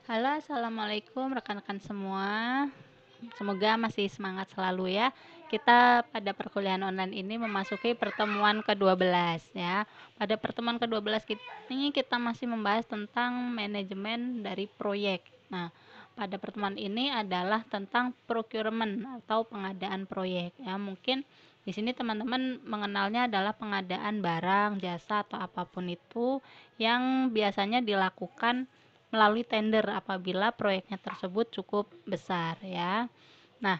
Halo, assalamualaikum rekan-rekan semua. Semoga masih semangat selalu ya. Kita pada perkuliahan online ini memasuki pertemuan ke-12 ya. Pada pertemuan ke-12 ini kita masih membahas tentang manajemen dari proyek. Nah, pada pertemuan ini adalah tentang procurement atau pengadaan proyek ya. Mungkin di sini teman-teman mengenalnya adalah pengadaan barang, jasa atau apapun itu yang biasanya dilakukan melalui tender apabila proyeknya tersebut cukup besar ya. Nah,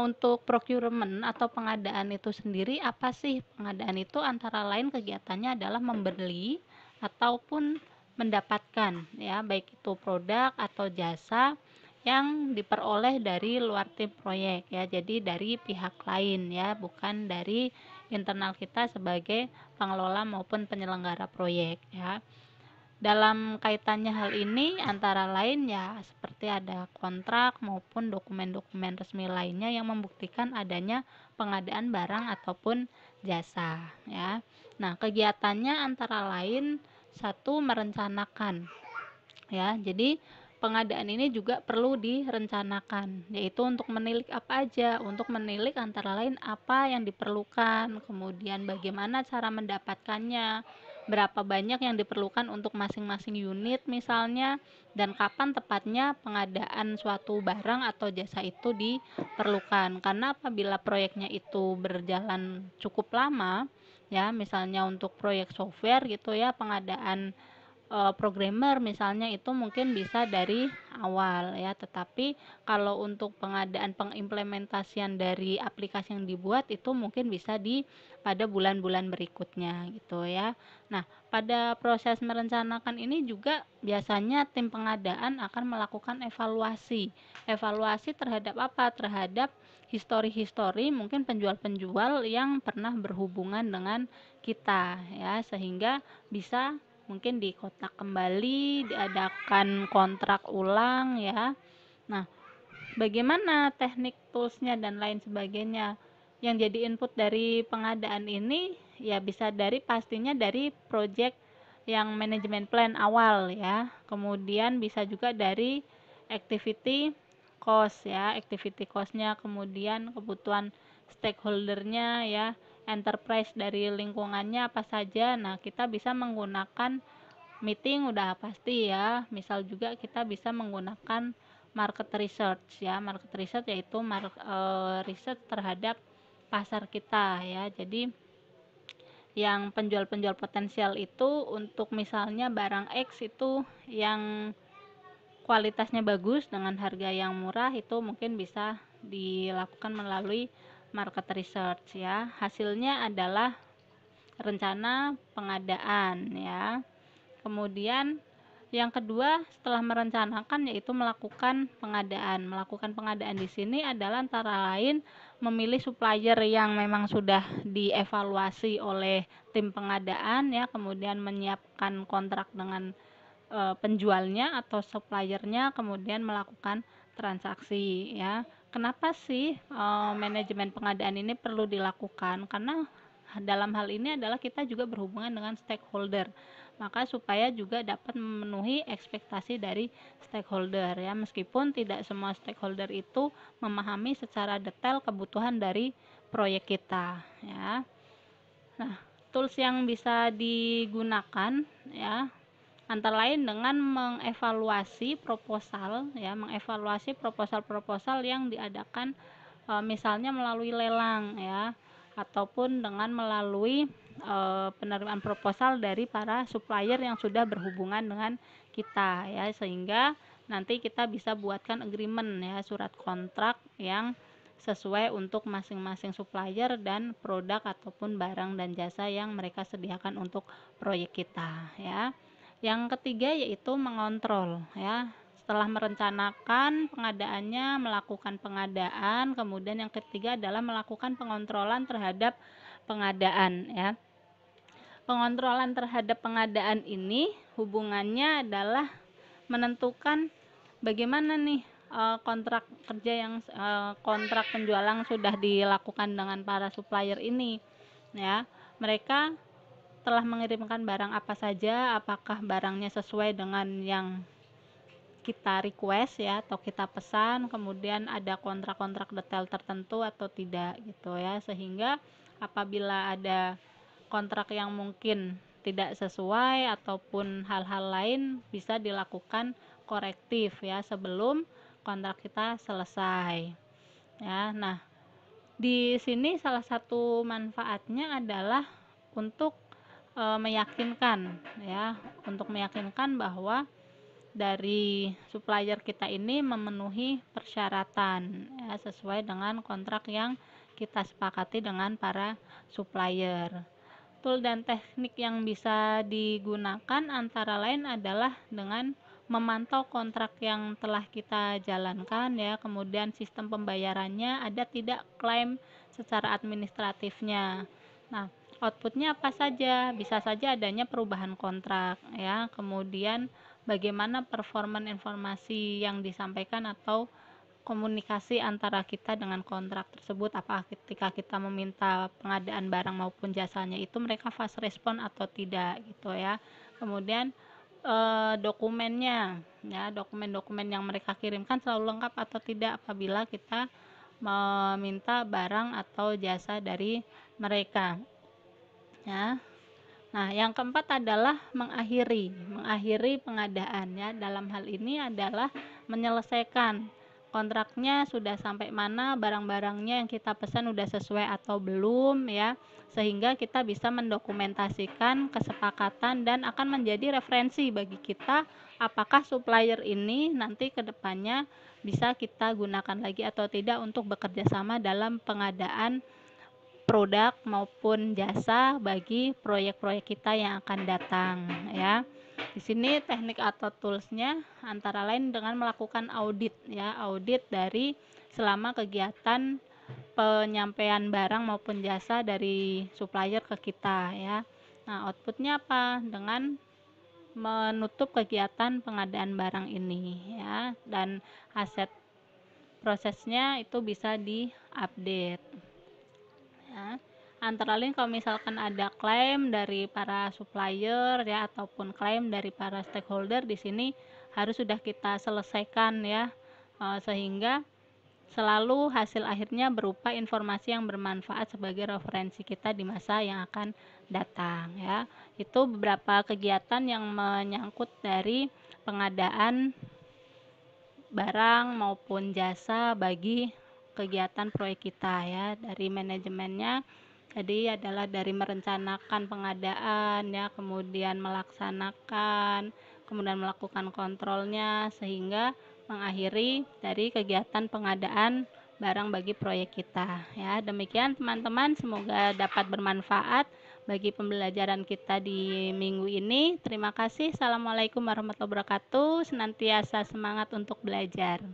untuk procurement atau pengadaan itu sendiri apa sih? Pengadaan itu antara lain kegiatannya adalah membeli ataupun mendapatkan ya, baik itu produk atau jasa yang diperoleh dari luar tim proyek ya. Jadi dari pihak lain ya, bukan dari internal kita sebagai pengelola maupun penyelenggara proyek ya. Dalam kaitannya hal ini antara lain ya seperti ada kontrak maupun dokumen-dokumen resmi lainnya yang membuktikan adanya pengadaan barang ataupun jasa ya. Nah, kegiatannya antara lain satu merencanakan ya. Jadi pengadaan ini juga perlu direncanakan, yaitu untuk menilik apa aja, untuk menilik antara lain apa yang diperlukan, kemudian bagaimana cara mendapatkannya, berapa banyak yang diperlukan untuk masing-masing unit misalnya, dan kapan tepatnya pengadaan suatu barang atau jasa itu diperlukan. Karena apabila proyeknya itu berjalan cukup lama, ya misalnya untuk proyek software gitu ya, pengadaan programmer misalnya itu mungkin bisa dari awal ya, tetapi kalau untuk pengadaan pengimplementasian dari aplikasi yang dibuat itu mungkin bisa pada bulan-bulan berikutnya gitu ya. Nah, pada proses merencanakan ini juga biasanya tim pengadaan akan melakukan evaluasi. Evaluasi terhadap apa? Terhadap histori-histori mungkin penjual-penjual yang pernah berhubungan dengan kita ya, sehingga bisa mungkin dikotak kembali, diadakan kontrak ulang ya. Nah, bagaimana teknik toolsnya dan lain sebagainya yang jadi input dari pengadaan ini ya bisa dari pastinya dari project yang manajemen plan awal ya, kemudian bisa juga dari activity cost ya, activity costnya, kemudian kebutuhan stakeholdernya ya, enterprise dari lingkungannya apa saja. Nah, kita bisa menggunakan meeting udah pasti ya, misal juga kita bisa menggunakan market research ya. Market research yaitu research terhadap pasar kita ya. Jadi yang penjual-penjual potensial itu untuk misalnya barang X itu yang kualitasnya bagus dengan harga yang murah, itu mungkin bisa dilakukan melalui market research ya. Hasilnya adalah rencana pengadaan ya. Kemudian yang kedua setelah merencanakan yaitu melakukan pengadaan. Melakukan pengadaan di sini adalah antara lain memilih supplier yang memang sudah dievaluasi oleh tim pengadaan ya, kemudian menyiapkan kontrak dengan penjualnya atau suppliernya, kemudian melakukan transaksi ya. Kenapa sih manajemen pengadaan ini perlu dilakukan? Karena dalam hal ini adalah kita juga berhubungan dengan stakeholder, maka supaya juga dapat memenuhi ekspektasi dari stakeholder ya, meskipun tidak semua stakeholder itu memahami secara detail kebutuhan dari proyek kita ya. Nah, tools yang bisa digunakan ya antara lain dengan mengevaluasi proposal ya, mengevaluasi proposal-proposal yang diadakan misalnya melalui lelang ya, ataupun dengan melalui penerimaan proposal dari para supplier yang sudah berhubungan dengan kita ya, sehingga nanti kita bisa buatkan agreement ya, surat kontrak yang sesuai untuk masing-masing supplier dan produk ataupun barang dan jasa yang mereka sediakan untuk proyek kita ya. Yang ketiga yaitu mengontrol ya. Setelah merencanakan pengadaannya, melakukan pengadaan, kemudian yang ketiga adalah melakukan pengontrolan terhadap pengadaan ya. Pengontrolan terhadap pengadaan ini hubungannya adalah menentukan bagaimana nih kontrak kerja yang kontrak penjualan sudah dilakukan dengan para supplier ini ya. Mereka telah mengirimkan barang apa saja, apakah barangnya sesuai dengan yang kita request ya atau kita pesan, kemudian ada kontrak-kontrak detail tertentu atau tidak gitu ya, sehingga apabila ada kontrak yang mungkin tidak sesuai ataupun hal-hal lain bisa dilakukan korektif ya sebelum kontrak kita selesai ya. Nah, di sini salah satu manfaatnya adalah untuk meyakinkan ya, untuk meyakinkan bahwa dari supplier kita ini memenuhi persyaratan ya, sesuai dengan kontrak yang kita sepakati dengan para supplier. Tool dan teknik yang bisa digunakan antara lain adalah dengan memantau kontrak yang telah kita jalankan ya, kemudian sistem pembayarannya ada tidak klaim secara administratifnya. Nah, outputnya apa saja? Bisa saja adanya perubahan kontrak ya, kemudian bagaimana performa informasi yang disampaikan atau komunikasi antara kita dengan kontrak tersebut, apakah ketika kita meminta pengadaan barang maupun jasanya itu mereka fast respon atau tidak gitu ya. Kemudian dokumennya ya, dokumen-dokumen yang mereka kirimkan selalu lengkap atau tidak apabila kita meminta barang atau jasa dari mereka ya. Nah, yang keempat adalah mengakhiri pengadaan ya. Dalam hal ini adalah menyelesaikan kontraknya sudah sampai mana, barang-barangnya yang kita pesan sudah sesuai atau belum ya, sehingga kita bisa mendokumentasikan kesepakatan dan akan menjadi referensi bagi kita apakah supplier ini nanti ke depannya bisa kita gunakan lagi atau tidak untuk bekerja sama dalam pengadaan produk maupun jasa bagi proyek-proyek kita yang akan datang ya. Di sini teknik atau toolsnya antara lain dengan melakukan audit ya, audit dari selama kegiatan penyampaian barang maupun jasa dari supplier ke kita ya. Nah, outputnya apa? Dengan menutup kegiatan pengadaan barang ini ya, dan aset prosesnya itu bisa diupdate ya. Antara lain kalau misalkan ada klaim dari para supplier ya ataupun klaim dari para stakeholder, di sini harus sudah kita selesaikan ya, sehingga selalu hasil akhirnya berupa informasi yang bermanfaat sebagai referensi kita di masa yang akan datang ya. Itu beberapa kegiatan yang menyangkut dari pengadaan barang maupun jasa bagi kegiatan proyek kita ya. Dari manajemennya tadi adalah dari merencanakan pengadaan ya, kemudian melaksanakan, kemudian melakukan kontrolnya sehingga mengakhiri dari kegiatan pengadaan barang bagi proyek kita ya. Demikian teman-teman, semoga dapat bermanfaat bagi pembelajaran kita di minggu ini. Terima kasih. Assalamualaikum warahmatullahi wabarakatuh. Senantiasa semangat untuk belajar.